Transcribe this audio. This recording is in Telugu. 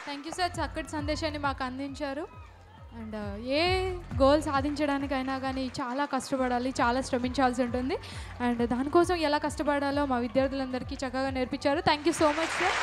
థ్యాంక్ యూ సార్, చక్కటి సందేశాన్ని మాకు అందించారు. అండ్ ఏ గోల్ సాధించడానికైనా కానీ చాలా కష్టపడాలి, చాలా శ్రమించాల్సి ఉంటుంది. అండ్ దానికోసం ఎలా కష్టపడాలో మా విద్యార్థులందరికీ చక్కగా నేర్పించారు. Thank you so much sir.